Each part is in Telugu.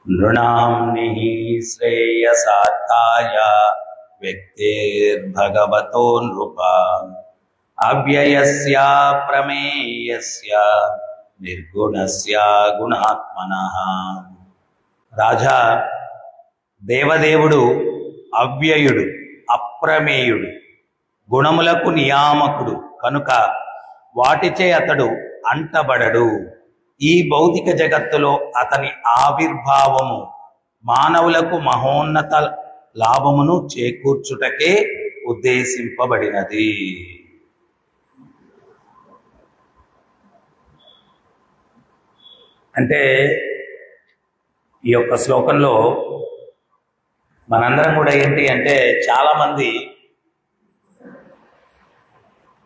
नृणाम्निः श्रेयसार्थाय व्यक्तेर्भगवतो नृप अव्ययस्य प्रमेयस्य निर्गुणस्य गुणात्मनः। రాజా దేవదేవుడు అవ్యయుడు, అప్రమేయుడు, గుణములకు నియామకుడు కనుక వాటిచే అతడు అంటబడడు. ఈ భౌతిక జగత్తులో అతని ఆవిర్భావము మానవులకు మహోన్నత లాభమును చేకూర్చుటకే ఉద్దేశింపబడినది. అంటే ఈ యొక్క శ్లోకంలో మనందరం కూడా ఏంటి అంటే, చాలామంది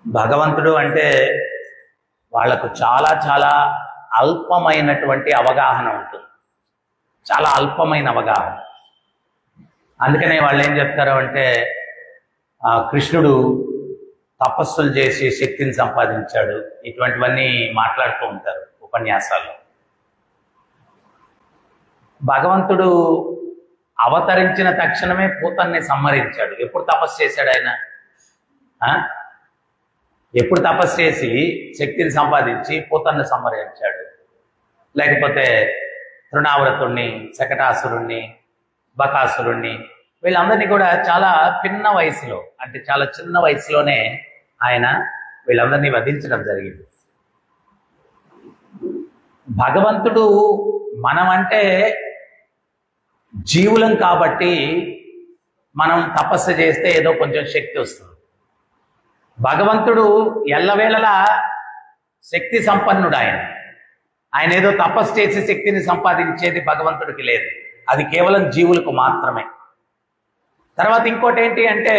భగవంతుడు అంటే వాళ్లకు చాలా చాలా అల్పమైనటువంటి అవగాహన ఉంటుంది, చాలా అల్పమైన అవగాహన. అందుకనే వాళ్ళు ఏం చెప్తారు అంటే, కృష్ణుడు తపస్సులు చేసి శక్తిని సంపాదించాడు, ఇటువంటివన్నీ మాట్లాడుతూ ఉంటారు ఉపన్యాసాల్లో. భగవంతుడు అవతరించిన తక్షణమే పూతన్ని సంహరించాడు. ఎప్పుడు తపస్సు చేశాడు ఆయన? ఎప్పుడు తపస్సు చేసి శక్తిని సంపాదించి పూతన్ని సంహరించాడు? లేకపోతే తృణావృతుణ్ణి, శకటాసురుణ్ణి, బకాసురుణ్ణి, వీళ్ళందరినీ కూడా చాలా పిన్న వయసులో, అంటే చాలా చిన్న వయసులోనే ఆయన వీళ్ళందరినీ వధించడం జరిగింది. భగవంతుడు మనమంటే జీవులం కాబట్టి మనం తపస్సు చేస్తే ఏదో కొంచెం శక్తి వస్తుంది. భగవంతుడు ఎల్లవేళలా శక్తి సంపన్నుడు. ఆయన ఏదో తపస్సు చేసి శక్తిని సంపాదించేది భగవంతుడికి లేదు, అది కేవలం జీవులకు మాత్రమే. తర్వాత ఇంకోటి ఏంటి అంటే,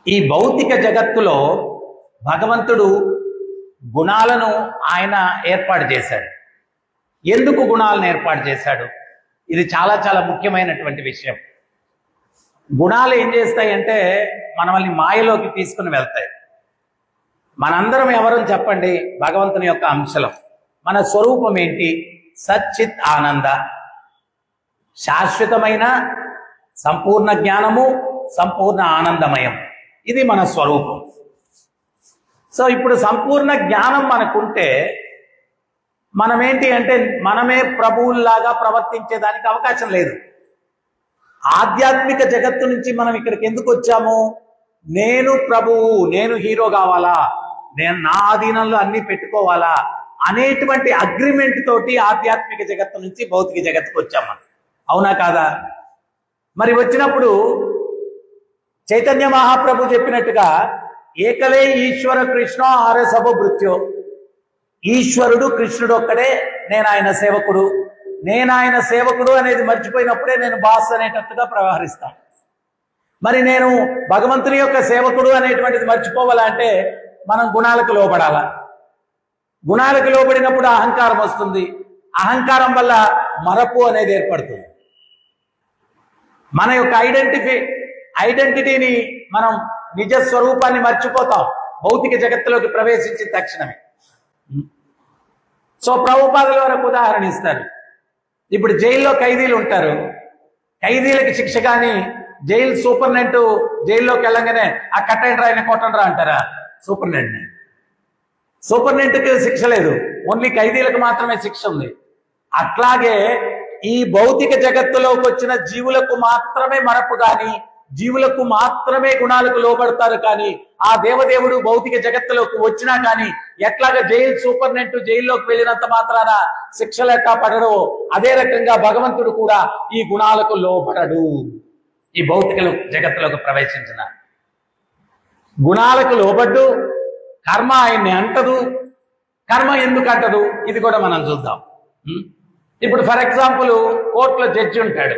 ఈ భౌతిక జగత్తులో భగవంతుడు గుణాలను ఆయన ఏర్పాటు చేశాడు. ఎందుకు గుణాలను ఏర్పాటు చేశాడు? ఇది చాలా చాలా ముఖ్యమైనటువంటి విషయం. గుణాలు ఏం చేస్తాయంటే మనల్ని మాయలోకి తీసుకుని వెళ్తాయి. మనందరం ఎవరు చెప్పండి? భగవంతుని యొక్క అంశలం. మన స్వరూపం ఏంటి? సచ్చిత్ ఆనంద, శాశ్వతమైన సంపూర్ణ జ్ఞానము, సంపూర్ణ ఆనందమయం. ఇది మన స్వరూపం. సో ఇప్పుడు సంపూర్ణ జ్ఞానం మనకుంటే మనం ఏంటి అంటే, మనమే ప్రభువుల్లాగా ప్రవర్తించేదానికి అవకాశం లేదు. ఆధ్యాత్మిక జగత్తు నుంచి మనం ఇక్కడికి ఎందుకు వచ్చాము? నేను ప్రభువు, నేను హీరో కావాలా, నేను నా ఆధీనంలో అన్ని పెట్టుకోవాలా అనేటువంటి అగ్రిమెంట్ తోటి ఆధ్యాత్మిక జగత్తు నుంచి భౌతిక జగత్తుకు వచ్చాం మనం. అవునా కాదా? మరి వచ్చినప్పుడు చైతన్య మహాప్రభు చెప్పినట్టుగా ఏకలే ఈశ్వర కృష్ణ ఆర్య సభ భృత్యో, ఈశ్వరుడు కృష్ణుడు ఒక్కడే, నేను ఆయన సేవకుడు. నేను ఆయన సేవకుడు అనేది మర్చిపోయినప్పుడే నేను బాస్ అనేటట్టుగా వ్యవహరిస్తాను. మరి నేను భగవంతుని యొక్క సేవకుడు అనేటువంటిది మర్చిపోవాలంటే మనం గుణాలకు లోబడాలా. గుణాలకు లోబడినప్పుడు అహంకారం వస్తుంది. అహంకారం వల్ల మరపు అనేది ఏర్పడుతుంది. మన యొక్క ఐడెంటిటీని మనం నిజ స్వరూపాన్ని మర్చిపోతాం భౌతిక జగత్తులోకి ప్రవేశించిన తక్షణమే. సో ప్రభుపాదుల వరకు ఉదాహరణ ఇస్తారు. ఇప్పుడు జైల్లో ఖైదీలు ఉంటారు. ఖైదీలకి శిక్ష కానీ జైలు సూపరింటెండెంట్ జైల్లోకి వెళ్ళంగానే ఆ కట్టండి ఆయన కొట్టండిరా అంటారా? సూపరింటెండెంట్కి శిక్ష లేదు, ఓన్లీ ఖైదీలకు మాత్రమే శిక్ష ఉంది. అట్లాగే ఈ భౌతిక జగత్తులోకి వచ్చిన జీవులకు మాత్రమే మరపు కానీ, జీవులకు మాత్రమే గుణాలకు లోబడతారు. కానీ ఆ దేవదేవుడు భౌతిక జగత్తులోకి వచ్చినా కానీ ఎట్లాగా జైలు సూపరింటెండెంట్ జైల్లోకి వెళ్ళినంత మాత్రాన శిక్షలు ఎట్టా పడడో, అదే రకంగా భగవంతుడు కూడా ఈ గుణాలకు లోబడడు. ఈ భౌతిక జగత్తులోకి ప్రవేశించిన గుణాలకు లోబడ్డు. కర్మ ఆయన్ని అంటదు. కర్మ ఎందుకు అంటదు? ఇది కూడా మనం చూద్దాం. ఇప్పుడు ఫర్ ఎగ్జాంపుల్ కోర్టులో జడ్జి ఉంటాడు.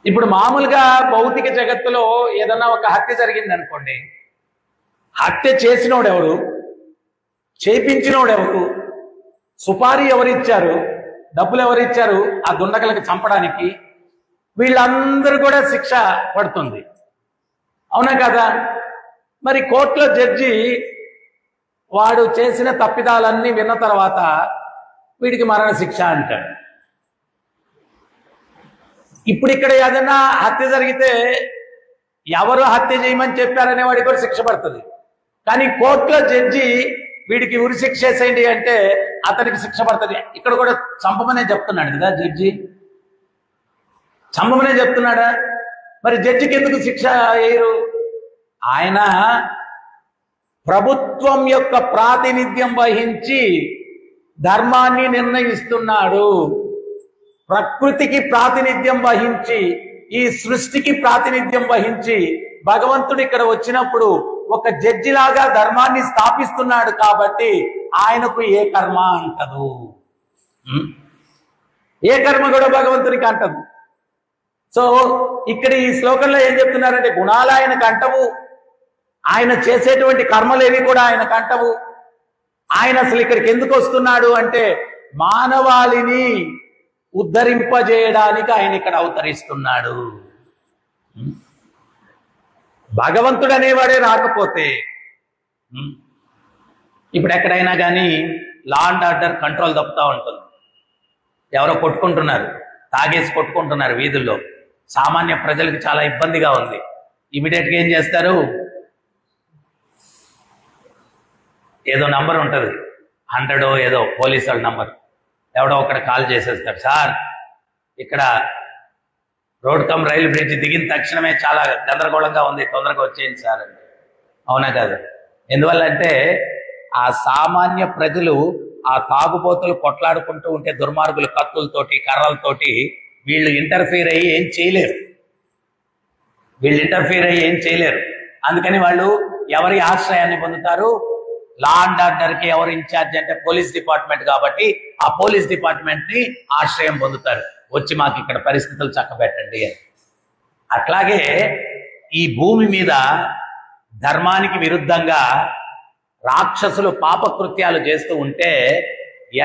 ఇప్పుడు మామూలుగా భౌతిక జగత్తులో ఏదన్నా ఒక హత్య జరిగింది అనుకోండి, హత్య చేసినోడెవరు, చేయించినోడెవరు, సుపారీ ఎవరిచ్చారు, డబ్బులు ఎవరిచ్చారు ఆ దుండగలకు చంపడానికి, వీళ్ళందరూ కూడా శిక్ష పడుతుంది. అవునా కదా? మరి కోర్టులో జడ్జి వాడు చేసిన తప్పిదాలన్నీ విన్న తర్వాత వీడికి మరణశిక్ష అంటాడు. ఇప్పుడు ఇక్కడ ఏదైనా హత్య జరిగితే ఎవరు హత్య చేయమని చెప్పారనే వాడికి కూడా శిక్ష పడుతుంది. కానీ కోర్టులో జడ్జి వీడికి ఉరి శిక్ష వేసేయండి అంటే అతనికి శిక్ష పడుతుంది. ఇక్కడ కూడా చంపమనే చెప్తున్నాడు కదా జడ్జి, చంపమనే చెప్తున్నాడా? మరి జడ్జికి ఎందుకు శిక్ష వేయరు? ఆయన ప్రభుత్వం యొక్క ప్రాతినిధ్యం వహించి ధర్మాన్ని నిర్ణయిస్తున్నాడు. ప్రకృతికి ప్రాతినిధ్యం వహించి, ఈ సృష్టికి ప్రాతినిధ్యం వహించి భగవంతుడు ఇక్కడ వచ్చినప్పుడు ఒక జడ్జి లాగా ధర్మాన్ని స్థాపిస్తున్నాడు. కాబట్టి ఆయనకు ఏ కర్మ అంటదు, ఏ కర్మ కూడా భగవంతునికి అంటదు. సో ఇక్కడ ఈ శ్లోకంలో ఏం చెప్తున్నారంటే గుణాలు ఆయనకు అంటవు, ఆయన చేసేటువంటి కర్మలేవి కూడా ఆయనకు అంటవు. ఆయన అసలు ఇక్కడికి ఎందుకు వస్తున్నాడు అంటే మానవాళిని ఉద్ధరింపజేయడానికి ఆయన ఇక్కడ అవతరిస్తున్నాడు. భగవంతుడు అనేవాడే రాకపోతే ఇప్పుడు ఎక్కడైనా కానీ లా అండ్ ఆర్డర్ కంట్రోల్ తప్పుతూ ఉంటుంది. ఎవరో కొట్టుకుంటున్నారు, తాగేసి కొట్టుకుంటున్నారు వీధుల్లో, సామాన్య ప్రజలకు చాలా ఇబ్బందిగా ఉంది. ఇమీడియట్గా ఏం చేస్తారు, ఏదో నంబర్ ఉంటుంది 100 ఏదో పోలీసు వాళ్ళ నంబర్, ఎవడో ఒకటి కాల్ చేసేస్తాడు, సార్ ఇక్కడ రోడ్ కమ్ రైలు బ్రిడ్జ్ దిగిన తక్షణమే చాలా గందరగోళంగా ఉంది, తొందరగా వచ్చేయండి సార్ అని. అవునా కాదు? ఎందువల్ల అంటే ఆ సామాన్య ప్రజలు ఆ తాగుబోతులు కొట్లాడుకుంటూ ఉంటే దుర్మార్గులు కత్తులతోటి కర్రలతోటి వీళ్ళు ఇంటర్ఫీర్ అయ్యి ఏం చేయలేరు, అందుకని వాళ్ళు ఎవరి ఆశ్రయాన్ని పొందుతారు? లా అండ్ ఆర్డర్ కి ఎవరు ఇన్ఛార్జ్ అంటే పోలీస్ డిపార్ట్మెంట్ కాబట్టి ఆ పోలీస్ డిపార్ట్మెంట్ ని ఆశ్రయం పొందుతారు, వచ్చి మాకు ఇక్కడ పరిస్థితులు చక్కబెట్టండి అని. అట్లాగే ఈ భూమి మీద ధర్మానికి విరుద్ధంగా రాక్షసులు పాపకృత్యాలు చేస్తూ ఉంటే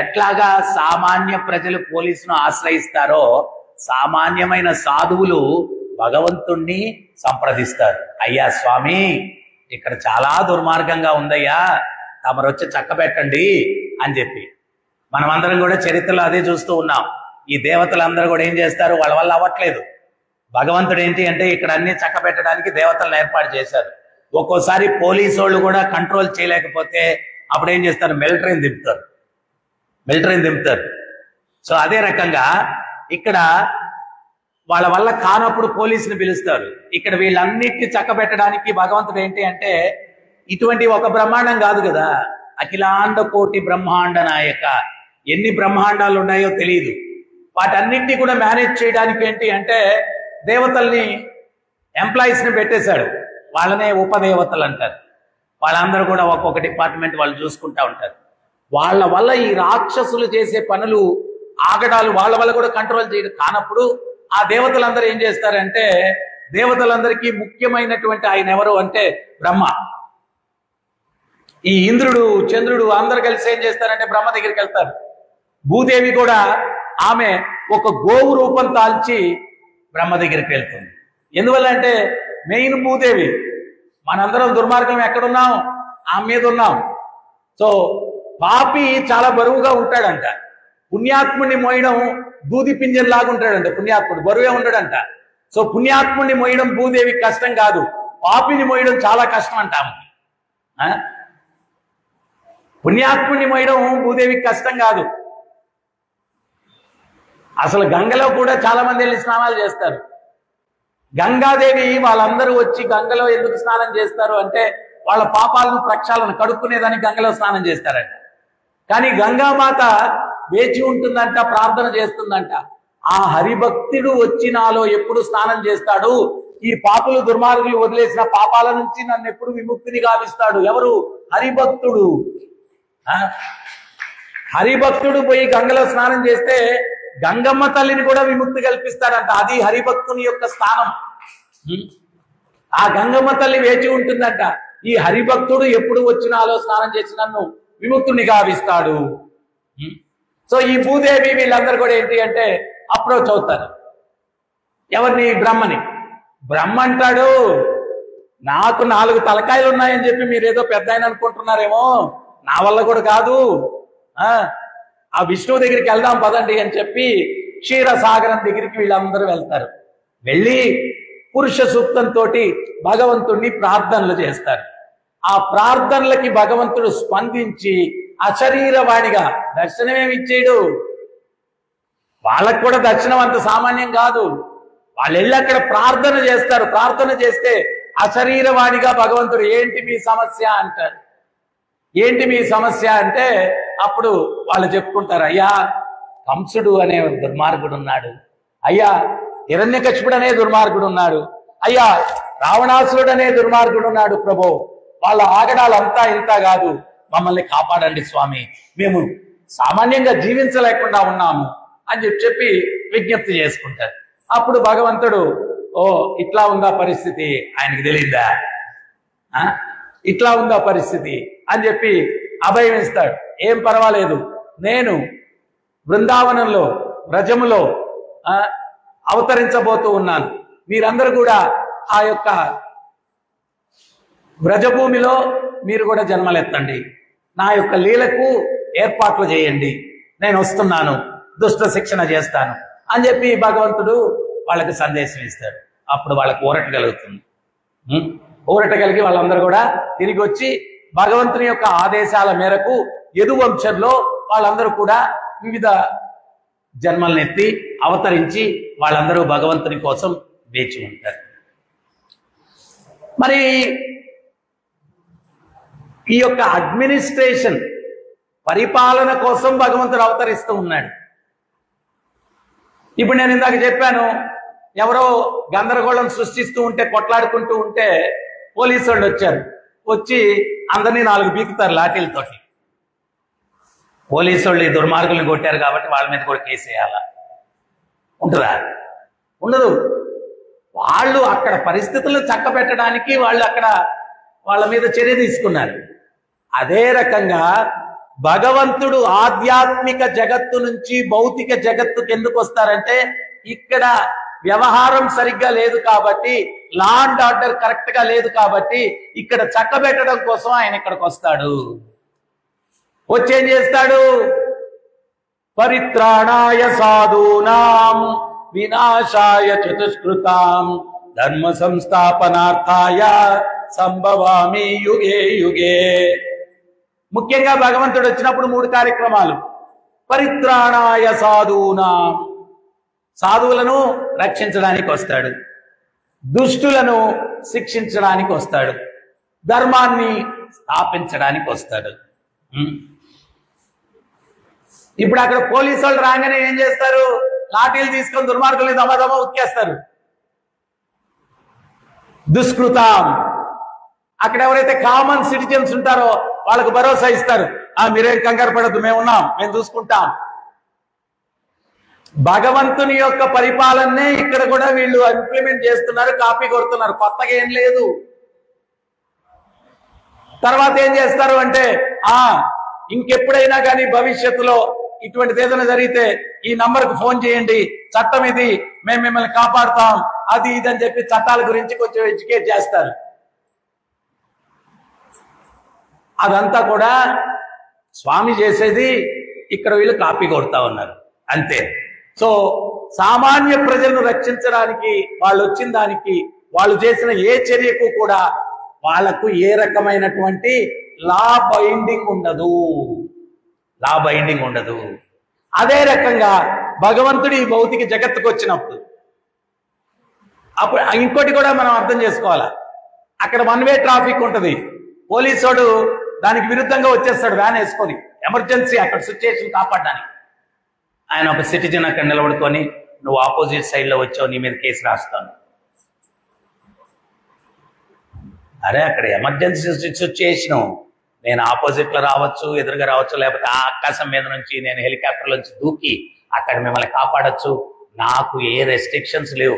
ఎట్లాగా సామాన్య ప్రజలు పోలీసును ఆశ్రయిస్తారో సామాన్యమైన సాధువులు భగవంతుణ్ణి సంప్రదిస్తారు. అయ్యా స్వామి, ఇక్కడ చాలా దుర్మార్గంగా ఉందయ్యా, తమరు వచ్చి చక్కబెట్టండి అని చెప్పి. మనమందరం కూడా చరిత్రలో అదే చూస్తూ ఉన్నాం. ఈ దేవతలందరూ కూడా ఏం చేస్తారు, వాళ్ళ వల్ల అవ్వట్లేదు. భగవంతుడు ఏంటి అంటే ఇక్కడ అన్ని చక్కబెట్టడానికి దేవతలను ఏర్పాటు చేశారు. ఒక్కోసారి పోలీసు వాళ్ళు కూడా కంట్రోల్ చేయలేకపోతే అప్పుడు ఏం చేస్తారు, మిలిటరీని దింపుతారు. సో అదే రకంగా ఇక్కడ వాళ్ళ వల్ల కానప్పుడు పోలీసుని పిలుస్తారు. ఇక్కడ వీళ్ళన్నిటిని చక్కబెట్టడానికి భగవంతుడు ఏంటి అంటే ఇటువంటి ఒక బ్రహ్మాండం కాదు కదా, అఖిలాండ కోటి బ్రహ్మాండ నాయక, ఎన్ని బ్రహ్మాండాలు ఉన్నాయో తెలియదు. వాటన్నింటినీ కూడా మేనేజ్ చేయడానికి ఏంటి అంటే దేవతల్ని, ఎంప్లాయీస్ని పెట్టేశాడు. వాళ్ళనే ఉపదేవతలు అంటారు. వాళ్ళందరూ కూడా ఒక్కొక్క డిపార్ట్మెంట్ వాళ్ళు చూసుకుంటా ఉంటారు. వాళ్ళ వల్ల ఈ రాక్షసులు చేసే పనులు ఆగడాలు వాళ్ళ వల్ల కూడా కంట్రోల్ చేయడం కానప్పుడు ఆ దేవతలందరూ ఏం చేస్తారంటే, దేవతలందరికీ ముఖ్యమైనటువంటి ఆయన ఎవరు అంటే బ్రహ్మ. ఈ ఇంద్రుడు, చంద్రుడు అందరు కలిసి ఏం చేస్తారంటే బ్రహ్మ దగ్గరికి వెళ్తారు. భూదేవి కూడా ఆమె ఒక గోవు రూపం తాల్చి బ్రహ్మ దగ్గరికి వెళ్తుంది. ఎందువల్ల అంటే మెయిన్ భూదేవి. మనందరం దుర్మార్గం ఎక్కడున్నాం, ఆమె మీద ఉన్నాం. సో పాపి చాలా బరువుగా ఉంటాడంట, పుణ్యాత్ముడిని మోయడం దూది పింజన్ లాగా ఉంటాడంట. పుణ్యాత్ముడు బరువే ఉంటాడంట. సో పుణ్యాత్ముడిని మోయడం భూదేవికి కష్టం కాదు, పాపిని మోయడం చాలా కష్టం అంటాము. పుణ్యాత్ముడిని మోయడం భూదేవికి కష్టం కాదు. అసలు గంగలో కూడా చాలా మంది వెళ్ళి స్నానాలు చేస్తారు. గంగాదేవి వాళ్ళందరూ వచ్చి గంగలో ఎందుకు స్నానం చేస్తారు అంటే వాళ్ళ పాపాలను ప్రక్షాళన కడుక్కునేదానికి గంగలో స్నానం చేస్తారంట. కానీ గంగామాత వేచి ఉంటుందంట, ప్రార్థన చేస్తుందంట. ఆ హరిభక్తుడు వచ్చి నాలో ఎప్పుడు స్నానం చేస్తాడు, ఈ పాపులు దుర్మార్గులు వదిలేసిన పాపాల నుంచి నన్ను ఎప్పుడు విముక్తిని గావిస్తాడు. ఎవరు? హరిభక్తుడు. హరిభక్తుడు పోయి గంగలో స్నానం చేస్తే గంగమ్మ తల్లిని కూడా విముక్తి కల్పిస్తాడంట. అది హరిభక్తుని యొక్క స్థానం. ఆ గంగమ్మ తల్లి వేచి ఉంటుందంట. ఈ హరిభక్తుడు ఎప్పుడు వచ్చినాలో స్నానం చేసి నన్ను విముక్తుని గావిస్తాడు. సో ఈ భూదేవి వీళ్ళందరూ కూడా ఏంటి అంటే అప్రోచ్ అవుతారు. ఎవరిని? బ్రహ్మని. బ్రహ్మ అంటాడు, నాకు 4 తలకాయలు ఉన్నాయని చెప్పి మీరేదో పెద్ద ఆయన అనుకుంటున్నారేమో, నా వల్ల కూడా కాదు. ఆ విష్ణువు దగ్గరికి వెళ్దాం పదండి అని చెప్పి క్షీరసాగరం దగ్గరికి వీళ్ళందరూ వెళ్తారు. వెళ్ళి పురుష సూక్తంతో భగవంతుణ్ణి ప్రార్థనలు చేస్తారు. ఆ ప్రార్థనలకి భగవంతుడు స్పందించి అశరీరవాణిగా దర్శనమేమిచ్చాడు. వాళ్ళకు కూడా దర్శనం అంత సామాన్యం కాదు. వాళ్ళు వెళ్ళి అక్కడ ప్రార్థన చేస్తారు. ప్రార్థన చేస్తే అశరీరవాణిగా భగవంతుడు ఏంటి మీ సమస్య అంటారు. ఏంటి మీ సమస్య అంటే అప్పుడు వాళ్ళు చెప్పుకుంటారు, అయ్యా కంసుడు అనే దుర్మార్గుడు ఉన్నాడు, అయ్యా హిరణ్యకశిపుడు అనే దుర్మార్గుడు ఉన్నాడు, అయ్యా రావణాసురుడు అనే దుర్మార్గుడు ఉన్నాడు ప్రభు, వాళ్ళ ఆగడాలంతా ఇంత కాదు, మమ్మల్ని కాపాడండి స్వామి, మేము సామాన్యంగా జీవించలేకుండా ఉన్నాము అని చెప్పి విజ్ఞప్తి చేసుకుంటారు. అప్పుడు భగవంతుడు ఓ ఇట్లా ఉందా పరిస్థితి, ఆయనకి తెలియదా, ఇట్లా ఉందా పరిస్థితి అని చెప్పి అభయం ఇస్తాడు. ఏం పర్వాలేదు, నేను బృందావనంలో వ్రజములో అవతరించబోతూ ఉన్నాను, మీరందరూ కూడా ఆ యొక్క వ్రజభూమిలో మీరు కూడా జన్మలెత్తండి, నా యొక్క లీలకు ఏర్పాట్లు చేయండి, నేను వస్తున్నాను, దుష్ట శిక్షణ చేస్తాను అని చెప్పి భగవంతుడు వాళ్ళకి సందేశం ఇస్తాడు. అప్పుడు వాళ్ళకి ఊరట కలుగుతుంది. ఊరట కలిగి వాళ్ళందరూ కూడా తిరిగి వచ్చి భగవంతుని యొక్క ఆదేశాల మేరకు యదువంశంలో వాళ్ళందరూ కూడా వివిధ జన్మలనెత్తి అవతరించి వాళ్ళందరూ భగవంతుని కోసం వేచి ఉంటారు. మరి ఈ యొక్క అడ్మినిస్ట్రేషన్ పరిపాలన కోసం భగవంతుడు అవతరిస్తూ ఉన్నాడు. ఇప్పుడు నేను ఇందాక చెప్పాను, ఎవరో గందరగోళం సృష్టిస్తూ ఉంటే, కొట్లాడుకుంటూ ఉంటే పోలీసు వాళ్ళు వచ్చారు. వచ్చి అందరినీ 4 బీకుతారు లాఠీలతోటి. పోలీసు వాళ్ళు ఈ దుర్మార్గుల్ని కొట్టారు కాబట్టి వాళ్ళ మీద కూడా కేసు వేయాలా? ఉంటుందా? ఉండదు. వాళ్ళు అక్కడ పరిస్థితులను చక్కబెట్టడానికి వాళ్ళు అక్కడ వాళ్ళ మీద చర్య తీసుకున్నారు. అదే రకంగా భగవంతుడు ఆధ్యాత్మిక జగత్తు నుంచి భౌతిక జగత్తుకి ఎందుకు వస్తారంటే, ఇక్కడ వ్యవహారం సరిగ్గా లేదు కాబట్టి, లా అండ్ ఆర్డర్ కరెక్ట్ గా లేదు కాబట్టి ఇక్కడ చక్కబెట్టడం కోసం ఆయన ఇక్కడికి వస్తాడు. వచ్చేం చేస్తాడు? పరిత్రాణాయ సాధూనాం వినాశాయ చతుష్కృతాం ధర్మ సంస్థాపనార్థాయ సంభవామి యుగే యుగే. ముఖ్యంగా భగవంతుడు వచ్చినప్పుడు 3 కార్యక్రమాలు. పరిత్రాణాయ సాధూనాం, సాధువులను రక్షించడానికి వస్తాడు, దుష్టులను శిక్షించడానికి వస్తాడు, ధర్మాన్ని స్థాపించడానికి వస్తాడు. ఇప్పుడు అక్కడ పోలీసు వాళ్ళు రాగానే ఏం చేస్తారు? లాఠీలు తీసుకొని దుర్మార్గుల్ని దమదమ ఉక్కేస్తారు. దుష్కృతం, అక్కడ ఎవరైతే కామన్ సిటిజన్స్ ఉంటారో వాళ్ళకు భరోసా ఇస్తారు, మీరేం కంగారు పడద్దు, మేము ఉన్నాం, మేము చూసుకుంటాం. భగవంతుని యొక్క పరిపాలననే ఇక్కడ కూడా వీళ్ళు ఇంప్లిమెంట్ చేస్తున్నారు, కాపీ కొడుతున్నారు, కొత్తగా ఏం లేదు. తర్వాత ఏం చేస్తారు అంటే, ఇంకెప్పుడైనా కానీ భవిష్యత్తులో ఇటువంటిది ఏదైనా జరిగితే ఈ నంబర్కు ఫోన్ చేయండి, చట్టం ఇది, మేము మిమ్మల్ని కాపాడుతాం, అది ఇది అని చెప్పి చట్టాల గురించి కొంచెం ఎడ్యుకేట్ చేస్తారు. అదంతా కూడా స్వామి చేసేది, ఇక్కడ వీళ్ళు కాపీ కొడతా ఉన్నారు అంతే. సో సామాన్య ప్రజలను రక్షించడానికి వాళ్ళు వచ్చిన దానికి, వాళ్ళు చేసిన ఏ చర్యకు కూడా వాళ్లకు ఏ రకమైనటువంటి లా బైండింగ్ ఉండదు, లా బైండింగ్ ఉండదు. అదే రకంగా భగవంతుడు ఈ భౌతిక జగత్తుకు వచ్చినప్పుడు అప్పుడు ఇంకోటి కూడా మనం అర్థం చేసుకోవాలా. అక్కడ 1 వే ట్రాఫిక్ ఉంటుంది, పోలీసోడు దానికి విరుద్ధంగా వచ్చేస్తాడు వ్యాన్ వేసుకొని, ఎమర్జెన్సీ అక్కడ సిచ్యుయేషన్ కాపాడడానికి. ఆయన ఒక సిటిజన్ అక్కడ నిలబడుకొని, నువ్వు ఆపోజిట్ సైడ్ లో వచ్చావు, నీ మీద కేసు రాస్తాను. అరే అక్కడ ఎమర్జెన్సీ సిచ్యుయేషన్, నేను ఆపోజిట్ లో రావచ్చు, ఎదురుగా రావచ్చు, లేకపోతే ఆ ఆకాశం మీద నుంచి నేను హెలికాప్టర్ నుంచి దూకి అక్కడ మిమ్మల్ని కాపాడచ్చు, నాకు ఏ రెస్ట్రిక్షన్స్ లేవు.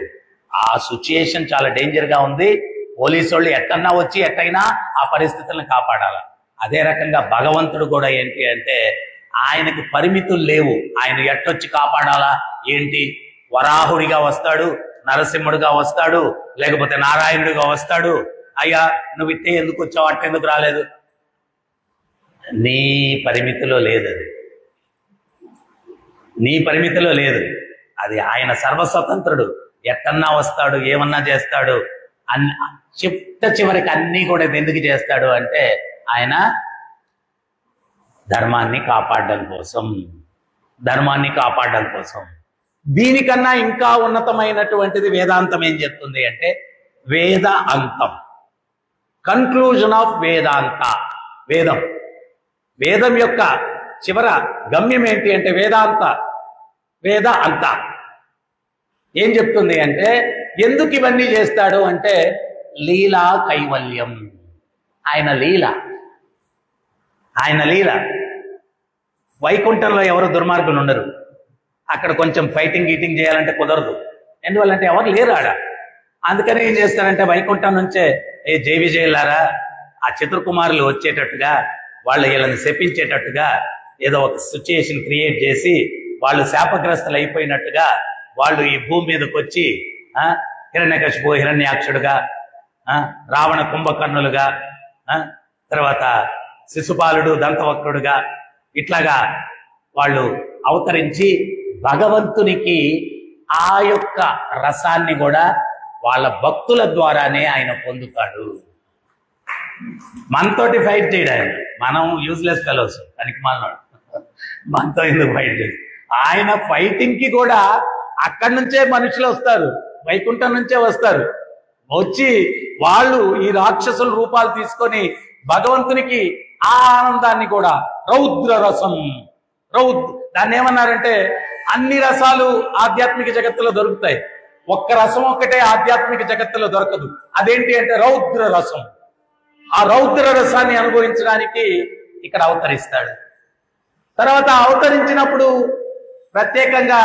ఆ సిచ్యుయేషన్ చాలా డేంజర్ గా ఉంది, పోలీసు వాళ్ళు ఎట్టన్నా వచ్చి ఎట్టయినా ఆ పరిస్థితులను కాపాడాల. అదే రకంగా భగవంతుడు కూడా ఏంటి అంటే, ఆయనకు పరిమితులు లేవు, ఆయన ఎట్టొచ్చి కాపాడాలా ఏంటి? వరాహుడిగా వస్తాడు, నరసింహుడిగా వస్తాడు, లేకపోతే నారాయణుడిగా వస్తాడు. అయ్యా నువ్వు ఇట్టే ఎందుకు వచ్చావు, అట్టెందుకు రాలేదు? నీ పరిమితిలో లేదు అది. నీ పరిమితిలో లేదు. అది ఆయన సర్వస్వతంత్రుడు. ఎక్కన్నా వస్తాడు, ఏమన్నా చేస్తాడు. చివరికి అన్నీ కూడా ఎందుకు చేస్తాడు అంటే ఆయన ధర్మాన్ని కాపాడడం కోసం, ధర్మాన్ని కాపాడడం కోసం. దీనికన్నా ఇంకా ఉన్నతమైనటువంటిది వేదాంతం ఏం చెప్తుంది అంటే వేద అంతం, కన్క్లూజన్ ఆఫ్ వేదాంత. వేదం యొక్క చివర గమ్యం ఏంటి అంటే వేదాంత, వేద అంత ఏం చెప్తుంది అంటే ఎందుకు ఇవన్నీ చేస్తాడు అంటే లీలా కైవల్యం. ఆయన లీల. వైకుంఠంలో ఎవరు దుర్మార్గులు ఉండరు. అక్కడ కొంచెం ఫైటింగ్ గీటింగ్ చేయాలంటే కుదరదు. ఎందువల్లంటే ఎవరు లేరు ఆడ. అందుకని ఏం చేస్తారంటే వైకుంఠం నుంచే జై విజయలారా ఆ చతుర్కుమారులు వచ్చేటట్టుగా, వాళ్ళు వీళ్ళని శపించేటట్టుగా ఏదో ఒక సిచ్యుయేషన్ క్రియేట్ చేసి వాళ్ళు శాపగ్రస్తులు అయిపోయినట్టుగా వాళ్ళు ఈ భూమి మీదకి వచ్చి హిరణ్యకశిపు హిరణ్యాక్షుడుగా, రావణ కుంభకర్ణులుగా, తర్వాత శిశుపాలుడు దంతవక్రుడుగా ఇట్లాగా వాళ్ళు అవతరించి భగవంతునికి ఆ యొక్క రసాన్ని కూడా వాళ్ళ భక్తుల ద్వారానే ఆయన పొందుతాడు. మనతోటి ఫైట్ చేయడానికి మనం యూజ్లెస్ ఫెలోస్, కనికి మాలనాడు, మనతో ఎందుకు ఫైట్ చేసి ఆయన ఫైటింగ్ కి కూడా అక్కడి నుంచే మనుషులు వస్తారు, వైకుంఠం నుంచే వస్తారు. వచ్చి వాళ్ళు ఈ రాక్షసుల రూపాలు తీసుకొని భగవంతునికి ఆ ఆనందాన్ని కూడా రౌద్ర రసం, దాన్ని ఏమన్నారంటే అన్ని రసాలు ఆధ్యాత్మిక జగత్తులో దొరుకుతాయి, ఒక్క రసం ఒక్కటే ఆధ్యాత్మిక జగత్తులో దొరకదు. అదేంటి అంటే రౌద్ర రసం. ఆ రౌద్ర రసాన్ని అనుభవించడానికి ఇక్కడ అవతరిస్తాడు. తర్వాత అవతరించినప్పుడు ప్రత్యేకంగా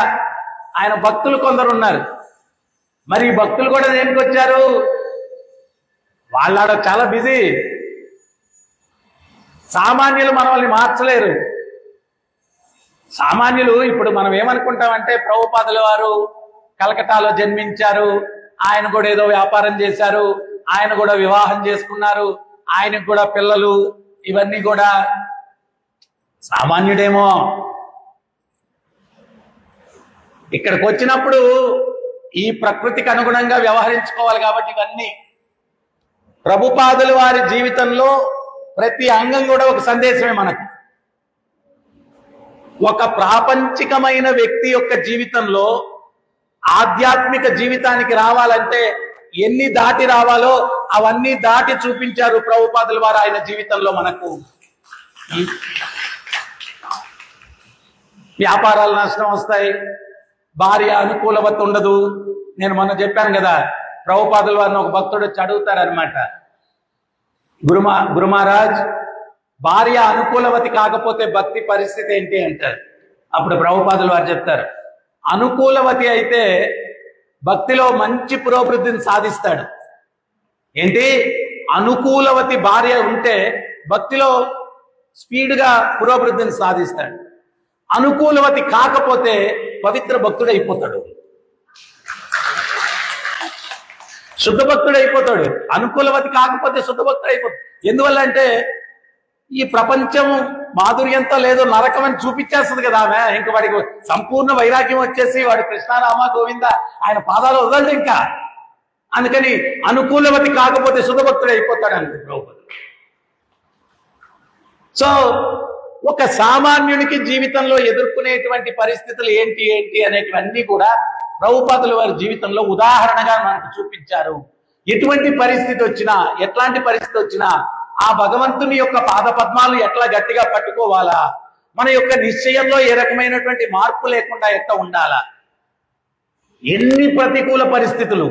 ఆయన భక్తులు కొందరు ఉన్నారు. మరి భక్తులు కూడా దేనికి వచ్చారు? వాళ్ళ చాలా బిజీ. సామాన్యులు మనల్ని మార్చలేరు. సామాన్యులు ఇప్పుడు మనం ఏమనుకుంటామంటే ప్రభుపాదుల వారు కలకటాలో జన్మించారు, ఆయన కూడా ఏదో వ్యాపారం చేశారు, ఆయన కూడా వివాహం చేసుకున్నారు, ఆయనకు కూడా పిల్లలు, ఇవన్నీ కూడా సామాన్యుడేమో. ఇక్కడికి వచ్చినప్పుడు ఈ ప్రకృతికి అనుగుణంగా వ్యవహరించుకోవాలి. కాబట్టి ఇవన్నీ ప్రభుపాదుల వారి జీవితంలో ప్రతి అంగం కూడా ఒక సందేశమే. మనకు ఒక ప్రాపంచికమైన వ్యక్తి యొక్క జీవితంలో ఆధ్యాత్మిక జీవితానికి రావాలంటే ఎన్ని దాటి రావాలో అవన్నీ దాటి చూపించారు ప్రభుపాదుల వారు ఆయన జీవితంలో. మనకు వ్యాపారాలు నష్టం వస్తాయి, భార్య అనుకూలవత ఉండదు. నేను మొన్న చెప్పాను కదా, ప్రభుపాదుల వారిని ఒక భక్తుడు వచ్చి అడుగుతారనమాట, గురు మహారాజ్ భార్య అనుకూలవతి కాకపోతే భక్తి పరిస్థితి ఏంటి అంటారు. అప్పుడు ప్రభుపాదుల వారు చెప్తారు, అనుకూలవతి అయితే భక్తిలో మంచి పురోభివృద్ధిని సాధిస్తాడు. ఏంటి? అనుకూలవతి భార్య ఉంటే భక్తిలో స్పీడ్గా పురోభివృద్ధిని సాధిస్తాడు. అనుకూలవతి కాకపోతే పవిత్ర భక్తుడైపోతాడు, శుద్ధ భక్తుడైపోతాడు. అనుకూలవతి కాకపోతే శుద్ధ భక్తుడైపోతాడు. ఎందువల్ల అంటే ఈ ప్రపంచం మాధుర్యంతో లేదో నరకం అని చూపించేస్తుంది కదా ఆమె. ఇంక వాడికి సంపూర్ణ వైరాగ్యం వచ్చేసి వాడు కృష్ణారామ గోవింద ఆయన పాదాలు వదలడు ఇంకా. అందుకని అనుకూలవతి కాకపోతే శుద్ధభక్తుడు అయిపోతాడు అంతే ప్రభుపాదులు. సో ఒక సామాన్యునికి జీవితంలో ఎదుర్కొనేటువంటి పరిస్థితులు ఏంటి అనేటివన్నీ కూడా ప్రభుపాదుల వారి జీవితంలో ఉదాహరణగా మనకు చూపించారు. ఎటువంటి పరిస్థితి వచ్చినా, ఎట్లాంటి పరిస్థితి వచ్చినా ఆ భగవంతుని యొక్క పాద పద్మాలు ఎట్లా గట్టిగా పట్టుకోవాలా, మన యొక్క నిశ్చయంలో ఏ రకమైనటువంటి మార్పు లేకుండా ఎట్లా ఉండాలా, ఎన్ని ప్రతికూల పరిస్థితులు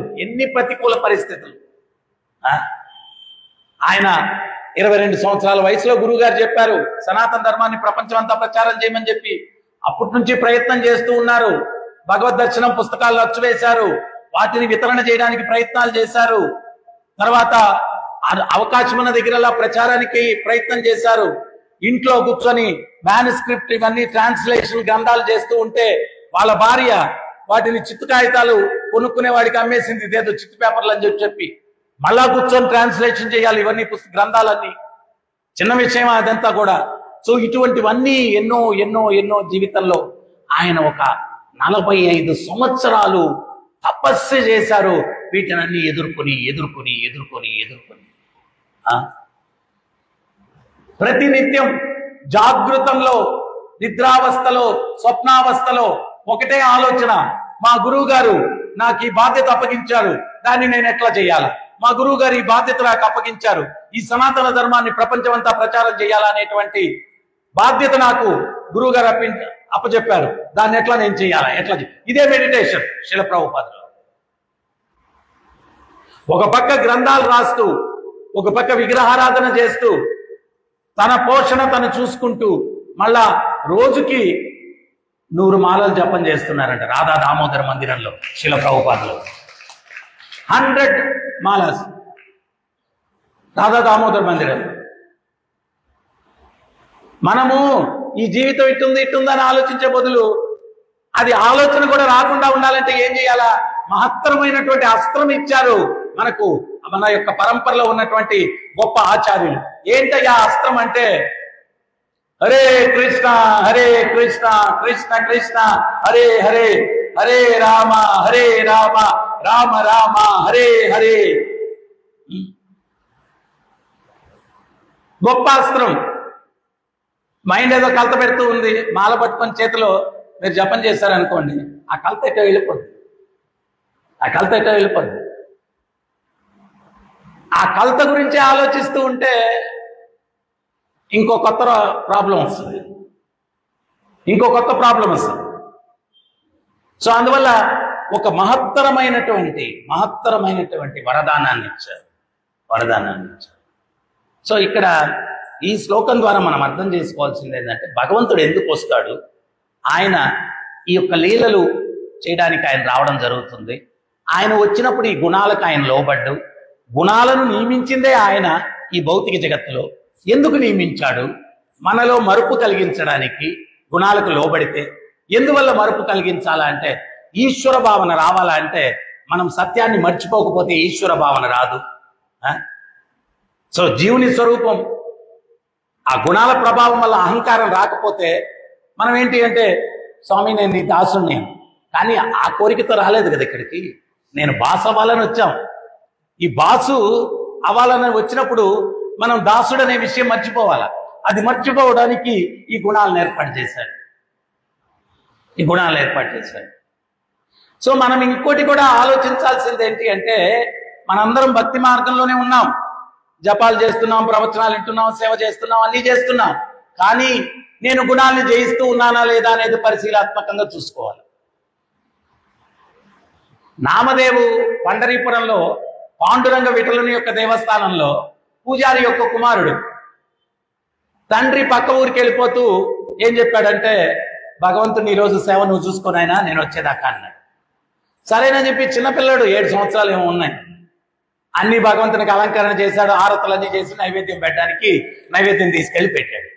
ఆయన 22 సంవత్సరాల వయసులో గురువు గారు చెప్పారు సనాతన ధర్మాన్ని ప్రపంచం అంతా ప్రచారం చేయమని చెప్పి. అప్పటి నుంచి ప్రయత్నం చేస్తూ ఉన్నారు. భగవద్ దర్శనం పుస్తకాలు అచ్చువేశారు, వాటిని వితరణ చేయడానికి ప్రయత్నాలు చేశారు. తర్వాత అవకాశం ఉన్న దగ్గరలా ప్రచారానికి ప్రయత్నం చేశారు. ఇంట్లో కూర్చొని మ్యానుస్క్రిప్ట్ ఇవన్నీ ట్రాన్స్లేషన్ గ్రంథాలు చేస్తూ ఉంటే వాళ్ళ భార్య వాటిని చిత్తు కాగితాలు కొనుక్కునే వాడికి అమ్మేసింది, ఇదేదో చిత్తు పేపర్లు అని చెప్పి. మళ్ళా కూర్చొని ట్రాన్స్లేషన్ చేయాలి ఇవన్నీ గ్రంథాలన్నీ. చిన్న విషయం అదంతా కూడా. సో ఇటువంటివన్నీ ఎన్నో జీవితంలో ఆయన ఒక 45 సంవత్సరాలు తపస్సు చేశారు వీటినన్నీ ఎదుర్కొని ఎదుర్కొని ఎదుర్కొని ఎదుర్కొని. ప్రతినిత్యం జాగృతంలో, నిద్రావస్థలో, స్వప్నావస్థలో ఒకటే ఆలోచన, మా గురువు గారు నాకు ఈ బాధ్యత అప్పగించారు, దాన్ని నేను ఎట్లా చేయాలి, మా గురువు గారు ఈ బాధ్యత నాకు అప్పగించారు, ఈ సనాతన ధర్మాన్ని ప్రపంచమంతా ప్రచారం చేయాలనేటువంటి బాధ్యత నాకు గురువు గారు అప్పచెప్పారు, దాన్ని ఎట్లా నేను చేయాలా, ఎట్లా ఇదే మెడిటేషన్ శిల ప్రభుపాదులు. ఒక పక్క గ్రంథాలు రాస్తూ, ఒక పక్క విగ్రహారాధన చేస్తూ, తన పోషణ తను చూసుకుంటూ, మళ్ళా రోజుకి 100 మాలలు జపం చేస్తున్నారంట రాధా దామోదర మందిరంలో శిల ప్రభుపాదులు. 100 మాలస్ రాధా దామోదర మందిరం. మనము ఈ జీవితం ఇట్టుందని ఆలోచించే బదులు అది ఆలోచన కూడా రాకుండా ఉండాలంటే ఏం చేయాలా? మహత్తరమైనటువంటి అస్త్రం ఇచ్చారు మనకు మన యొక్క పరంపరలో ఉన్నటువంటి గొప్ప ఆచార్యులు. ఏంటయ్యా అస్త్రం అంటే, హరే కృష్ణ హరే కృష్ణ కృష్ణ కృష్ణ హరే హరే, హరే రామ హరే రామ రామ రామ హరే హరే. గొప్ప అస్త్రం. మైండ్ ఏదో కలత పెడుతూ ఉంది, మాల పట్టుకొని చేతిలో మీరు జపం చేశారనుకోండి, ఆ కలత ఎటో వెళ్ళిపోద్ది, ఆ కలత ఎటో వెళ్ళిపోద్ది. ఆ కలత గురించి ఆలోచిస్తూ ఉంటే ఇంకో కొత్త ప్రాబ్లం వస్తుంది, ఇంకో కొత్త ప్రాబ్లం వస్తుంది. సో అందువల్ల ఒక మహత్తరమైనటువంటి వరదానాన్ని ఇచ్చారు. సో ఇక్కడ ఈ శ్లోకం ద్వారా మనం అర్థం చేసుకోవాల్సింది ఏంటంటే, భగవంతుడు ఎందుకు వస్తాడు, ఆయన ఈ యొక్క లీలలు చేయడానికి ఆయన రావడం జరుగుతుంది. ఆయన వచ్చినప్పుడు ఈ గుణాలకు ఆయన లోబడ్డు, గుణాలను నియమించిందే ఆయన ఈ భౌతిక జగత్తులో. ఎందుకు నియమించాడు? మనలో మరుపు కలిగించడానికి గుణాలకు లోబడితే. ఎందువల్ల మరుపు కలిగించాలా అంటే, ఈశ్వర భావన రావాలా అంటే, మనం సత్యాన్ని మర్చిపోకపోతే ఈశ్వర భావన రాదు. సో జీవుని స్వరూపం ఆ గుణాల ప్రభావం వల్ల అహంకారం రాకపోతే మనం ఏంటి అంటే, స్వామి నేను నీ దాసుని, కానీ ఆ కోరికతో రాలేదు కదా ఇక్కడికి, నేను బాసు అవ్వాలని వచ్చాం. ఈ బాసు అవ్వాలని వచ్చినప్పుడు మనం దాసుడు అనే విషయం మర్చిపోవాలా. అది మర్చిపోవడానికి ఈ గుణాలను ఏర్పాటు చేశాడు. సో మనం ఇంకోటి కూడా ఆలోచించాల్సింది ఏంటి అంటే, మనందరం భక్తి మార్గంలోనే ఉన్నాం, జపాలు చేస్తున్నాం, ప్రవచనాలు వింటున్నాం, సేవ చేస్తున్నాం, అన్నీ చేస్తున్నాం. కానీ నేను గుణాలను జయిస్తూ ఉన్నానా లేదా అనేది పరిశీలనాత్మకంగా చూసుకోవాలి. నామదేవు పండరీపురంలో పాండురంగ విఠలుని యొక్క దేవస్థానంలో పూజారి యొక్క కుమారుడు. తండ్రి పక్క ఊరికి వెళ్ళిపోతూ ఏం చెప్పాడంటే, భగవంతుని ఈరోజు సేవ నువ్వు చూసుకోనైనా, నేను వచ్చేదాకా అన్నాడు. సరేనని చెప్పి చిన్నపిల్లాడు, 7 సంవత్సరాలు ఏమో ఉన్నాయి, అన్ని భగవంతునికి అలంకరణ చేశాడు, ఆరతులన్నీ చేసి నైవేద్యం పెట్టడానికి నైవేద్యం తీసుకెళ్లి పెట్టాడు.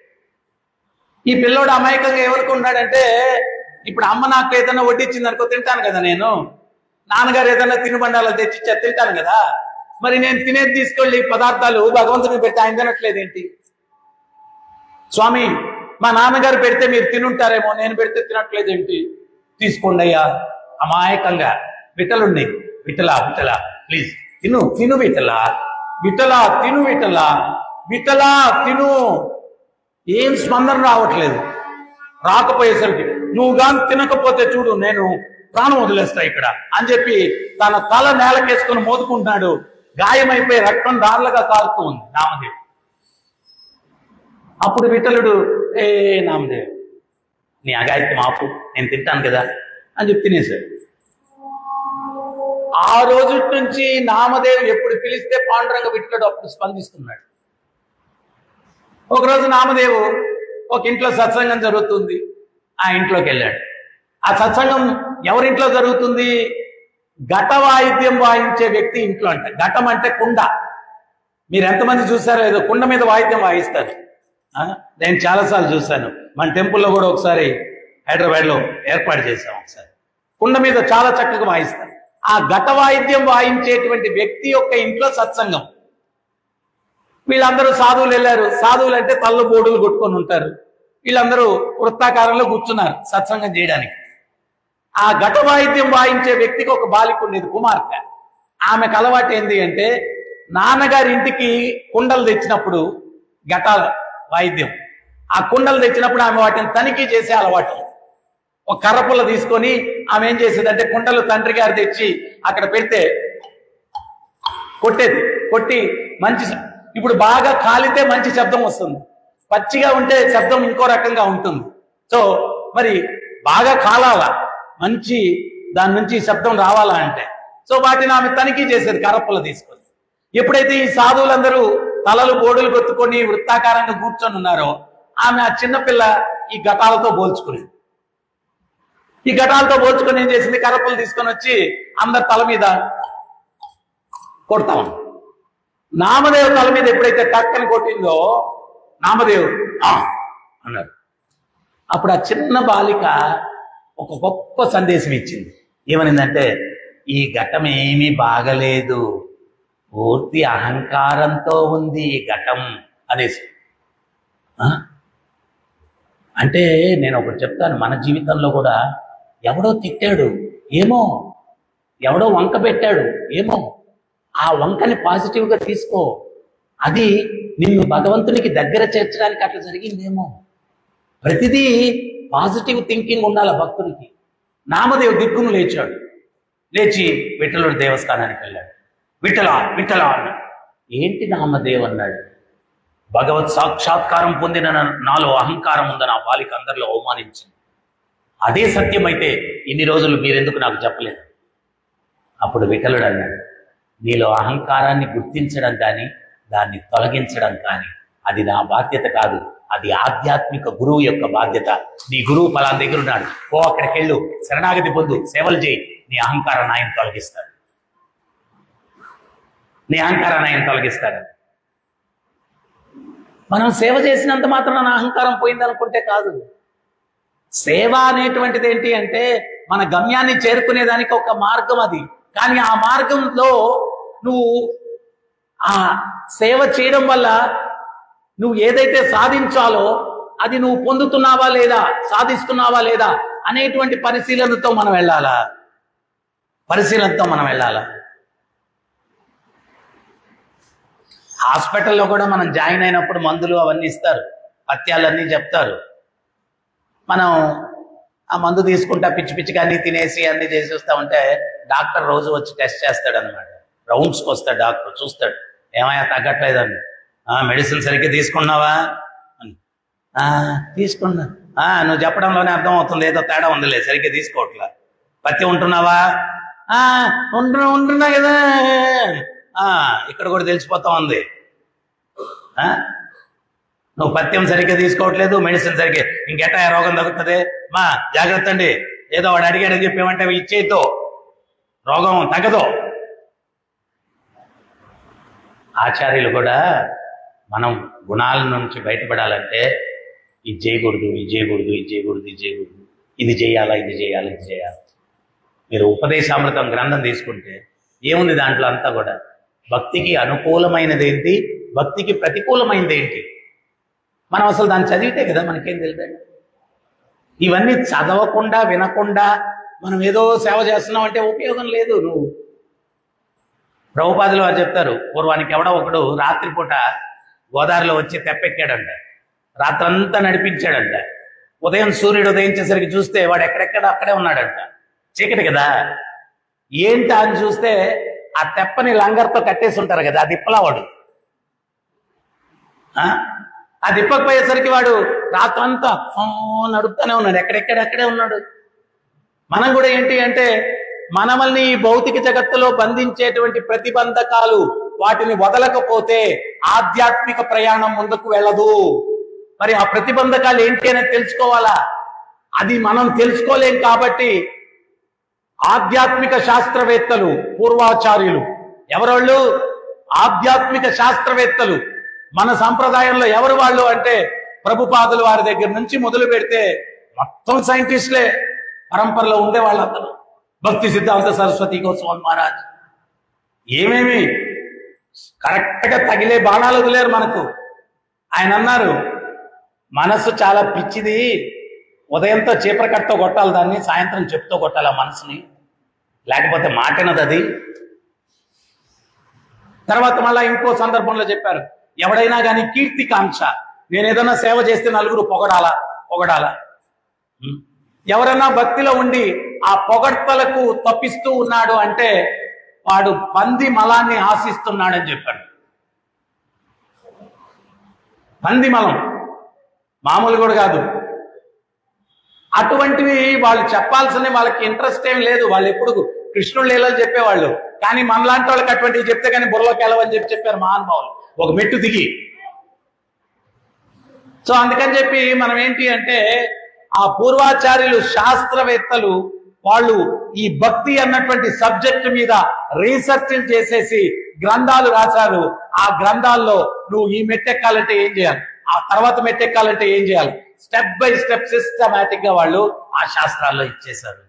ఈ పిల్లోడు అమాయకంగా ఎవరుకున్నాడంటే, ఇప్పుడు అమ్మ నాకు ఏదైనా వడ్డించింది అనుకో తింటాను కదా, నేను నాన్నగారు ఏదైనా తినుబండాలు తెచ్చిచ్చా తింటాను కదా, మరి నేను తినేది తీసుకెళ్ళి పదార్థాలు భగవంతునికి పెడితే ఆయన తినట్లేదేంటి? స్వామి మా నాన్నగారు పెడితే మీరు తినుంటారేమో, నేను పెడితే తినట్లేదేంటి? తీసుకోండి అయ్యా. అమాయకంగా విఠలున్నాయి, విఠలా ప్లీజ్ తిను విఠలా, విఠలా తిను. ఏం స్పందన రావట్లేదు. రాకపోయేసరికి నువ్వు గాని తినకపోతే చూడు నేను ప్రాణం వదిలేస్తా ఇక్కడ అని చెప్పి తన తల నేలకేసుకొని మోదుకుంటున్నాడు. గాయమైపోయి రక్తం దారులుగా కారుతూ ఉంది నామదేవ్. అప్పుడు విఠలుడు, ఏ నామదేవ్ నీ అగాయత్యం ఆపు, నేను తింటాను కదా అని చెప్పి తినేశాడు. ఆ రోజు నుంచి నామదేవ్ ఎప్పుడు పిలిస్తే పాండురంగ విఠలుడు అప్పుడు స్పందిస్తున్నాడు. ఒకరోజు నామదేవు ఒక ఇంట్లో సత్సంగం జరుగుతుంది, ఆ ఇంట్లోకి వెళ్ళాడు. ఆ సత్సంగం ఎవరింట్లో జరుగుతుంది? ఘట వాయిద్యం వాయించే వ్యక్తి ఇంట్లో అంట. ఘటం అంటే కుండ. మీరు ఎంతమంది చూసారో ఏదో కుండ మీద వాయిద్యం వాయిస్తారు. నేను చాలాసార్లు చూశాను. మన టెంపుల్లో కూడా ఒకసారి హైదరాబాద్లో ఏర్పాటు చేశాం. ఒకసారి కుండ మీద చాలా చక్కగా వాయిస్తారు. ఆ ఘట వాయిద్యం వాయించేటువంటి వ్యక్తి యొక్క ఇంట్లో సత్సంగం. వీళ్ళందరూ సాధువులు వెళ్ళారు. సాధువులు అంటే తల్ల బోడులు కొట్టుకొని ఉంటారు. వీళ్ళందరూ వృత్తాకారంలో కూర్చున్నారు సత్సంగం చేయడానికి. ఆ ఘట వాయిద్యం వాయించే వ్యక్తికి ఒక బాలిక ఉండేది, కుమార్తె. ఆమెకు అలవాటు ఏంది అంటే, నాన్నగారి ఇంటికి కుండలు తెచ్చినప్పుడు, ఘటాల వాయిద్యం, ఆ కుండలు తెచ్చినప్పుడు ఆమె వాటిని తనిఖీ చేసే అలవాటు. ఒక కర్రపుల్ల తీసుకొని ఆమె ఏం చేసేదంటే, కుండలు తండ్రి గారు తెచ్చి అక్కడ పెడితే కొట్టేది. కొట్టి మంచి, ఇప్పుడు బాగా కాలితే మంచి శబ్దం వస్తుంది, పచ్చిగా ఉంటే శబ్దం ఇంకో రకంగా ఉంటుంది. సో మరి బాగా కాలాలా, మంచి దాని నుంచి శబ్దం రావాలా అంటే, సో వాటిని ఆమె తనిఖీ చేసేది కర్రపుల్ల తీసుకొని. ఎప్పుడైతే ఈ సాధువులందరూ తలలు బోడులు కొట్టుకొని వృత్తాకారంగా కూర్చొని ఉన్నారో, ఆమె ఆ చిన్నపిల్ల ఈ ఘటాలతో పోల్చుకునేది. ఈ ఘటాలతో పోల్చుకొని ఏం చేసింది, కర్రపుల్ల తీసుకొని వచ్చి అందరి తల మీద కొడతాం. నామదేవ్ తల మీద ఎప్పుడైతే టక్కని కొట్టిందో, నామదేవ్ అన్నారు. అప్పుడు ఆ చిన్న బాలిక ఒక గొప్ప సందేశం ఇచ్చింది. ఏమనిందంటే, ఈ ఘటం ఏమీ బాగలేదు, పూర్తి అహంకారంతో ఉంది ఈ ఘటం అనేసి. అంటే నేను ఒకటి చెప్తాను, మన జీవితంలో కూడా ఎవడో తిట్టాడు ఏమో, ఎవడో వంక పెట్టాడు ఏమో, ఆ వంకని పాజిటివ్గా తీసుకో. అది నిన్ను భగవంతునికి దగ్గర చేర్చడానికి అట్లా జరిగిందేమో. ప్రతిదీ పాజిటివ్ థింకింగ్ ఉండాలి భక్తునికి. నామదేవ్ దిక్కును లేచాడు, లేచి విఠలుడి దేవస్థానానికి వెళ్ళాడు. విఠలా విఠలా అన్నాడు. ఏంటి నామదేవ్ అన్నాడు, భగవత్ సాక్షాత్కారం పొందిన నాలో అహంకారం ఉందని ఆ బాలిక అందరిలో అవమానించింది. అదే సత్యమైతే ఇన్ని రోజులు మీరెందుకు నాకు చెప్పలేదు? అప్పుడు విఠలుడు అన్నాడు, నీలో అహంకారాన్ని గుర్తించడం కానీ దాన్ని తొలగించడం కానీ అది నా బాధ్యత కాదు, అది ఆధ్యాత్మిక గురువు యొక్క బాధ్యత. నీ గురువు ఫలానా దగ్గర ఉన్నాడు, ఓ అక్కడికి వెళ్ళు, శరణాగతి పొందు, సేవలు చేయి, నీ అహంకారాన్ని ఆయన తొలగిస్తాడు, నీ అహంకారాన్ని ఆయన తొలగిస్తాడు. మనం సేవ చేసినంత మాత్రం నా అహంకారం పోయిందనుకుంటే కాదు. సేవ అనేటువంటిది ఏంటి అంటే, మన గమ్యాన్ని చేరుకునేదానికి ఒక మార్గం అది. కానీ ఆ మార్గంలో నువ్వు ఆ సేవ చేయడం వల్ల నువ్వు ఏదైతే సాధించాలో అది నువ్వు పొందుతున్నావా లేదా, సాధిస్తున్నావా లేదా అనేటువంటి పరిశీలనతో మనం వెళ్ళాలా, పరిశీలనతో మనం వెళ్ళాలా. హాస్పిటల్లో కూడా మనం జాయిన్ అయినప్పుడు మందులు అవన్నీ ఇస్తారు, పథ్యాలన్నీ చెప్తారు. మనం ఆ మందు తీసుకుంటా పిచ్చి పిచ్చిగా అన్ని తినేసి అన్ని చేసి వస్తా ఉంటే డాక్టర్ రోజు వచ్చి టెస్ట్ చేస్తాడు అనమాట. రౌండ్స్కి వస్తాడు డాక్టర్, చూస్తాడు, ఏమయ్యా తగ్గట్లేదండి, మెడిసిన్ సరిగ్గా తీసుకున్నావా అని. తీసుకున్నా, నువ్వు చెప్పడంలోనే అర్థం అవుతుంది ఏదో తేడా ఉందిలే, సరిగ్గా తీసుకోవట్లా. పత్తి ఉంటున్నావా? ఉంటున్నా కదా, ఇక్కడ కూడా తెలిసిపోతా ఉంది. నువ్వు పథ్యం సరిగ్గా తీసుకోవట్లేదు, మెడిసిన్ సరిగ్గా, ఇంకెట్టా రోగం తగ్గుతుంది, మా జాగ్రత్త అండి, ఏదో వాడు అడిగాడని చెప్పేమంటే ఇచ్చేతో రోగం తగ్గదు. ఆచార్యులు కూడా మనం గుణాల నుంచి బయటపడాలంటే ఇది చేయకూడదు, ఇది చేయకూడదు, ఇది చేయకూడదు, ఇది చేయకూడదు, ఇది చేయాలా, ఇది చేయాలి, ఇది చేయాలి. మీరు ఉపదేశామృతం గ్రంథం తీసుకుంటే ఏముంది దాంట్లో అంతా కూడా, భక్తికి అనుకూలమైనది ఏంటి, భక్తికి ప్రతికూలమైనది ఏంటి, మనం అసలు దాన్ని చదివితే కదా మనకేం తెలియదు. ఇవన్నీ చదవకుండా వినకుండా మనం ఏదో సేవ చేస్తున్నాం అంటే ఉపయోగం లేదు. నువ్వు ప్రభుపాదులు వారు చెప్తారు, పూర్వానికి ఎవడో ఒకడు రాత్రిపూట గోదావరిలో వచ్చి తెప్పెక్కాడంట, రాత్రంతా నడిపించాడంట. ఉదయం సూర్యుడు ఉదయించేసరికి చూస్తే వాడు ఎక్కడెక్కడ అక్కడే ఉన్నాడంట, చీకటి కదా. ఏంటా అని చూస్తే ఆ తెప్పని లంగర్తో కట్టేసి ఉంటారు కదా, అది ఇప్పలా వాడు. అది ఇప్పకపోయేసరికి వాడు రాత్రంతా నడుపుతానే ఉన్నాడు, ఎక్కడెక్కడెక్కడే ఉన్నాడు. మనం కూడా ఏంటి అంటే, మనల్ని ఈ భౌతిక జగత్తులో బంధించేటువంటి ప్రతిబంధకాలు వాటిని వదలకపోతే ఆధ్యాత్మిక ప్రయాణం ముందుకు వెళ్ళదు. మరి ఆ ప్రతిబంధకాలు ఏంటి అనేది తెలుసుకోవాలా. అది మనం తెలుసుకోలేం కాబట్టి ఆధ్యాత్మిక శాస్త్రవేత్తలు, పూర్వాచార్యులు, ఎవరోళ్ళు ఆధ్యాత్మిక శాస్త్రవేత్తలు మన సంప్రదాయంలో ఎవరు వాళ్ళు అంటే, ప్రభుపాదుల వారి దగ్గర నుంచి మొదలు పెడితే మొత్తం సైంటిస్టులే పరంపరలో ఉండే వాళ్ళందరూ. భక్తి సిద్ధాంత సరస్వతి గోస్వామి మహారాజ్ ఏమేమి కరెక్ట్గా తగిలే బాణాలు వదిలేరు మనకు. ఆయన అన్నారు, మనసు చాలా పిచ్చిది. ఉదయంతో చీపుర కట్టతో కొట్టాలి దాన్ని, సాయంత్రం చెప్తూ కొట్టాలి ఆ మనసుని, లేకపోతే మాటినది అది. తర్వాత మళ్ళా ఇంకో సందర్భంలో చెప్పారు, ఎవడైనా కానీ కీర్తికాంక్ష, నేను ఏదైనా సేవ చేస్తే నలుగురు పొగడాలా. ఎవరైనా భక్తిలో ఉండి ఆ పొగడ్తలకు తప్పిస్తూ ఉన్నాడు అంటే వాడు పంది మలాన్ని ఆశిస్తున్నాడని చెప్పాడు. పంది మలం మామూలు కూడా కాదు. అటువంటివి వాళ్ళు చెప్పాల్సిన, వాళ్ళకి ఇంట్రెస్ట్ ఏం లేదు. వాళ్ళు ఎప్పుడు కృష్ణుడు లీలలు చెప్పేవాళ్ళు, కానీ మనలాంటి వాళ్ళకి అటువంటివి చెప్తే కానీ బుర్రలోకి వెళ్ళవని చెప్పారు మహానుభావులు ఒక మెట్టు దిగి. సో అందుకని చెప్పి మనం ఏంటి అంటే, ఆ పూర్వాచార్యులు శాస్త్రవేత్తలు వాళ్ళు ఈ భక్తి అన్నటువంటి సబ్జెక్ట్ మీద రీసెర్చ్ చేసేసి గ్రంథాలు రాశారు. ఆ గ్రంథాల్లో నువ్వు ఈ మెట్టెక్కాలంటే ఏం చేయాలి, ఆ తర్వాత మెట్టెక్కాలంటే ఏం చేయాలి, స్టెప్ బై స్టెప్ సిస్టమాటిక్ గా వాళ్ళు ఆ శాస్త్రాల్లో ఇచ్చేశారు.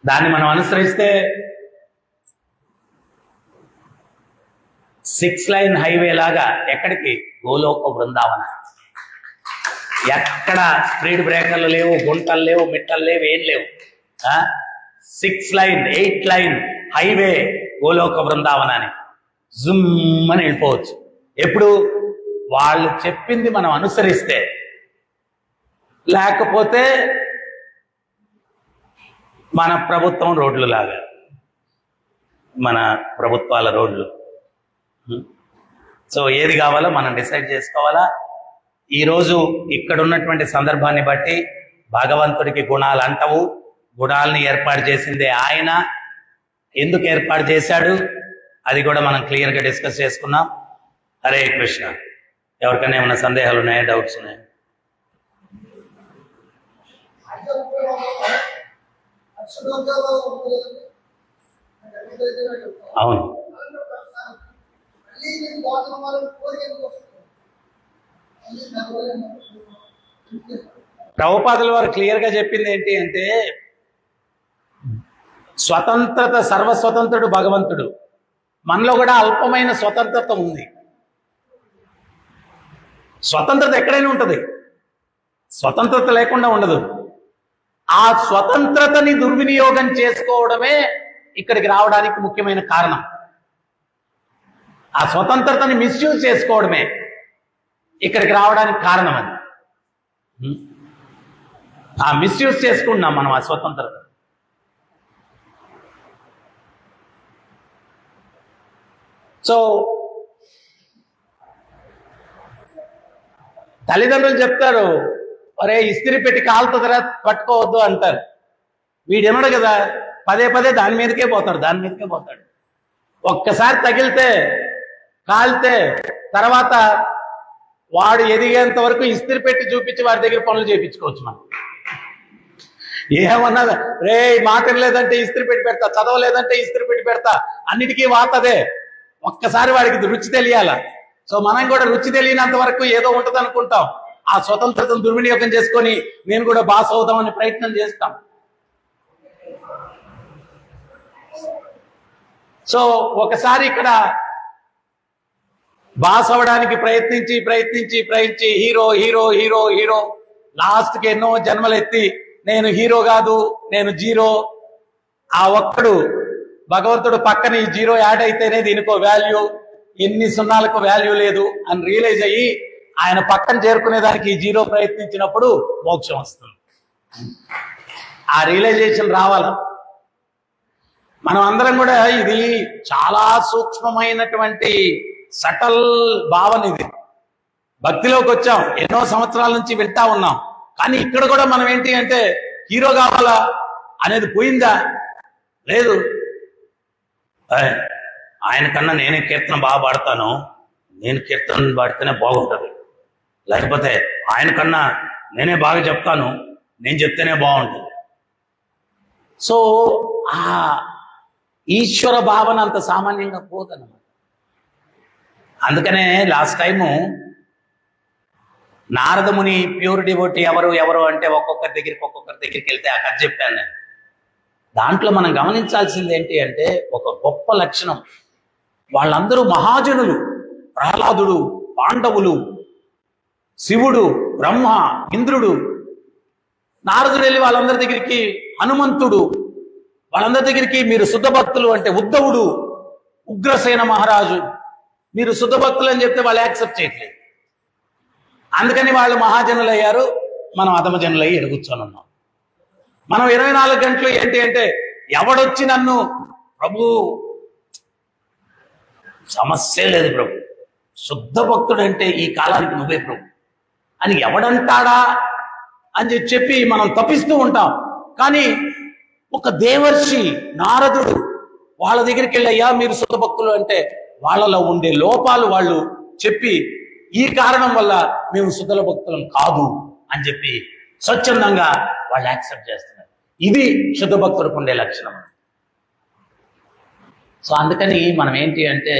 దాన్ని మనం అనుసరిస్తే 6 లైన్ హైవే లాగా ఎక్కడికి, గోలోక బృందావన. ఎక్కడ స్పీడ్ బ్రేకర్లు లేవు, గుంటలు లేవు, మిట్టలు లేవు, ఏం లేవు. 6 లైన్ 8 లైన్ హైవే గోలోక బృందావనాన్ని జుమ్ అని వెళ్ళిపోవచ్చు. ఎప్పుడు వాళ్ళు చెప్పింది మనం అనుసరిస్తే. లేకపోతే మన ప్రభుత్వం రోడ్లు లాగా, మన ప్రభుత్వాల రోడ్లు. సో ఏది కావాలో మనం డిసైడ్ చేసుకోవాలా. ఈరోజు ఇక్కడ ఉన్నటువంటి సందర్భాన్ని బట్టి భగవంతుడికి గుణాలు అంటవు, గుణాలని ఏర్పాటు చేసిందే ఆయన. ఎందుకు ఏర్పాటు చేశాడు అది కూడా మనం క్లియర్గా డిస్కస్ చేసుకున్నాం. హరే కృష్ణ. ఎవరికైనా ఏమైనా సందేహాలు ఉన్నాయా, డౌట్స్ ఉన్నాయా? అవును, ప్రభుపాదుల వారు క్లియర్ గా చెప్పింది ఏంటి అంటే, స్వతంత్రత, సర్వస్వతంత్రుడు భగవంతుడు. మనలో కూడా అల్పమైన స్వతంత్రత ఉంది. స్వతంత్రత ఎక్కడైనా ఉంటుంది, స్వతంత్రత లేకుండా ఉండదు. ఆ స్వతంత్రతని దుర్వినియోగం చేసుకోవడమే ఇక్కడికి రావడానికి ముఖ్యమైన కారణం. ఆ స్వతంత్రతని మిస్యూజ్ చేసుకోవడమే ఇక్కడికి రావడానికి కారణం. అది ఆ మిస్యూజ్ చేసుకుంటున్నాం మనం ఆ స్వతంత్రత. సో తల్లిదండ్రులు చెప్తారు, అరే ఇస్త్రీ పెట్టి కాలుతుందిరా పట్టుకోవద్దు అంటారు. వీడు వినడు కదా, పదే పదే దాని మీదకే పోతాడు. ఒక్కసారి తగిలితే, కాలితే తర్వాత వాడు ఎదిగేంత వరకు ఇస్త్రీ పెట్టి చూపించి వాడి దగ్గర పనులు చేయించుకోవచ్చు. మనం ఏమన్నా, రే మాట లేదంటే ఇస్త్రీ పెట్టి పెడతా, చదవలేదంటే ఇస్త్రీ పెట్టి పెడతా, అన్నిటికీ వాతదే. ఒక్కసారి వాడికి రుచి తెలియాల. సో మనం కూడా రుచి తెలియనంత వరకు ఏదో ఉంటుంది అనుకుంటాం. ఆ స్వతంత్రతను దుర్వినియోగం చేసుకొని నేను కూడా బాస్ అవుదామని ప్రయత్నం చేస్తాం. సో ఒకసారి ఇక్కడ బాస్ అవడానికి ప్రయత్నించి హీరో లాస్ట్కి ఎన్నో జన్మలెత్తి నేను హీరో కాదు, నేను జీరో. ఆ ఒక్కడు భగవంతుడు పక్కన ఈ జీరో యాడ్ అయితేనే దీనికో వాల్యూ, ఎన్ని సున్నాలకు వాల్యూ లేదు అని రియలైజ్ అయ్యి ఆయన పక్కన చేరుకునేదానికి ఈ జీరో ప్రయత్నించినప్పుడు మోక్షం వస్తుంది. ఆ రియలైజేషన్ రావాలి. మనం అందరం కూడా, ఇది చాలా సూక్ష్మమైనటువంటి సటల్ భావన. ఇది భక్తిలోకి వచ్చాం, ఎన్నో సంవత్సరాల నుంచి వింటా ఉన్నాం. కానీ ఇక్కడ కూడా మనం ఏంటి అంటే, హీరో కావాలా అనేది పోయిందా? లేదు. ఆయన కన్నా నేనే కీర్తన బాగా పాడతాను, నేను కీర్తన పాడితేనే బాగుంటుంది. లేకపోతే ఆయన కన్నా నేనే బాగా చెప్తాను, నేను చెప్తేనే బాగుంటుంది. సో ఆ ఈశ్వర భావన అంత సామాన్యంగా పోదన్నమాట. అందుకనే last time Naradamuni pure devotee ఎవరు అంటే ఒక్కొక్కరి దగ్గరికి వెళ్తే ఆ కథ చెప్పాను నేను. దాంట్లో మనం గమనించాల్సింది ఏంటి అంటే, ఒక గొప్ప లక్షణం, వాళ్ళందరూ మహాజనులు. ప్రహ్లాదుడు పాండవులు, శివుడు, బ్రహ్మ, ఇంద్రుడు, నారదుడు వెళ్ళి వాళ్ళందరి దగ్గరికి, హనుమంతుడు, వాళ్ళందరి దగ్గరికి మీరు శుద్ధ భక్తులు అంటే ఉద్ధవుడు, ఉగ్రసేన మహారాజు, మీరు శుద్ధ భక్తులు అని చెప్తే వాళ్ళు యాక్సెప్ట్ చేయట్లేదు. అందుకని వాళ్ళు మహాజనులు అయ్యారు, మనం అధమజనులయ్యి ఎడుగుచ్చుని ఉన్నాం. మనం 24 గంటలు ఏంటి అంటే ఎవడొచ్చి నన్ను ప్రభు సమస్య లేదు ప్రభు, శుద్ధ భక్తుడంటే ఈ కాలానికి నువ్వే ప్రభు అని ఎవడంటాడా అని చెప్పి మనం తప్పిస్తూ ఉంటాం. కానీ ఒక దేవర్షి నారదుడు వాళ్ళ దగ్గరికి వెళ్ళి, అయ్యా మీరు శుద్ధ భక్తులు అంటే వాళ్ళలో ఉండే లోపాలు వాళ్ళు చెప్పి ఈ కారణం వల్ల మేము శుద్ధ భక్తులం కాదు అని చెప్పి స్వచ్ఛందంగా వాళ్ళు యాక్సెప్ట్ చేస్తున్నారు. ఇది శుద్ధ భక్తులకు ఉండే లక్షణం. సో అందుకని మనం ఏంటి అంటే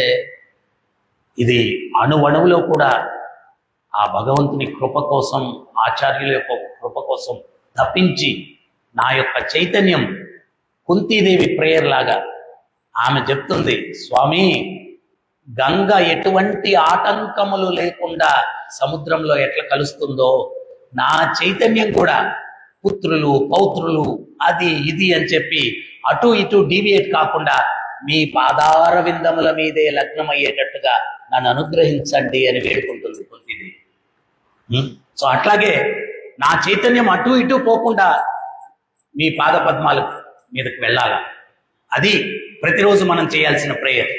ఇది అణువణువులో కూడా ఆ భగవంతుని కృప కోసం, ఆచార్యుల యొక్క కృప కోసం తప్పించి నా యొక్క చైతన్యం కుంతీదేవి ప్రేయర్ లాగా ఆమె చెప్తుంది, స్వామి గంగ ఎటువంటి ఆటంకములు లేకుండా సముద్రంలో ఎట్లా కలుస్తుందో నా చైతన్యం కూడా పుత్రులు, పౌత్రులు, అది ఇది అని చెప్పి అటు ఇటు డీవియేట్ కాకుండా మీ పాదార విందముల మీదే లగ్నం అయ్యేటట్టుగా నన్ను అనుగ్రహించండి అని వేడుకుంటుంది కుంతీదేవి. సో అట్లాగే నా చైతన్యం అటు ఇటు పోకుండా మీ పాద పద్మాల మీదకి వెళ్ళాలా. అది ప్రతిరోజు మనం చేయాల్సిన ప్రేయర్.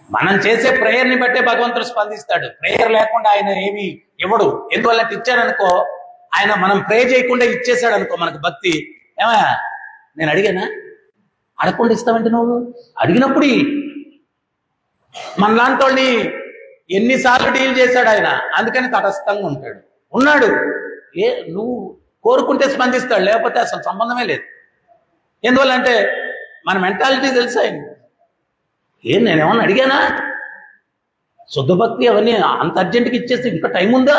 మనం చేసే ప్రేయర్ని బట్టే భగవంతుడు స్పందిస్తాడు. ప్రేయర్ లేకుండా ఆయన ఏమి ఇవ్వడు. ఎందువల్ల ఇచ్చాడనుకో, ఆయన మనం ప్రే చేయకుండా ఇచ్చేసాడు అనుకో మనకు భక్తి, ఏమయ్యా నేను అడిగానా, అడగకుండా ఇస్తావంటే నువ్వు అడిగినప్పుడు మనలాంటి వాళ్ళని ఎన్నిసార్లు డీల్ చేశాడు ఆయన. అందుకని తటస్థంగా ఉన్నాడు. నువ్వు కోరుకుంటే స్పందిస్తాడు, లేకపోతే అసలు సంబంధమే లేదు. ఎందువల్ల అంటే మన మెంటాలిటీ తెలుసా ఆయన. నేనేమన్నా అడిగానా, శుద్ధ భక్తి అవన్నీ అంత అర్జెంటుగా ఇచ్చేస్తే ఇంకా టైం ఉందా,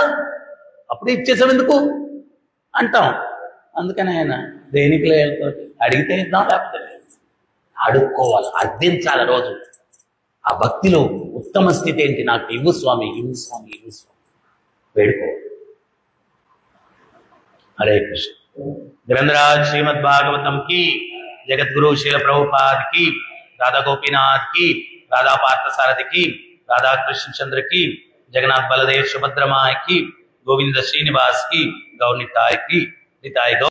అప్పుడే ఇచ్చేసావు ఎందుకు అంటాం. అందుకని ఆయన దేనికి లేదు, అడిగితే ఇద్దాం, లేకపోతే అడుక్కోవాలి, అర్థించాలి రోజు. ఆ భక్తిలో ఉత్తమ స్థితి ఏంటి, నాకు ఇవ్వు స్వామి, ఇవ్వు స్వామి, ఇవ్వు స్వామి, వేడుకో. హరే కృష్ణ. గ్రంథరాజ్ శ్రీమద్ భాగవతం की, जगतगुरु शील प्रभुपाद की, राधा गोपीनाथ की, राधा पार्थसारथी की, राधा कृष्ण चंद्र की, जगन्नाथ बलदेव सुभद्रा माँ की, गोविंद श्रीनिवास की, गौर निताय की, निताय गौ।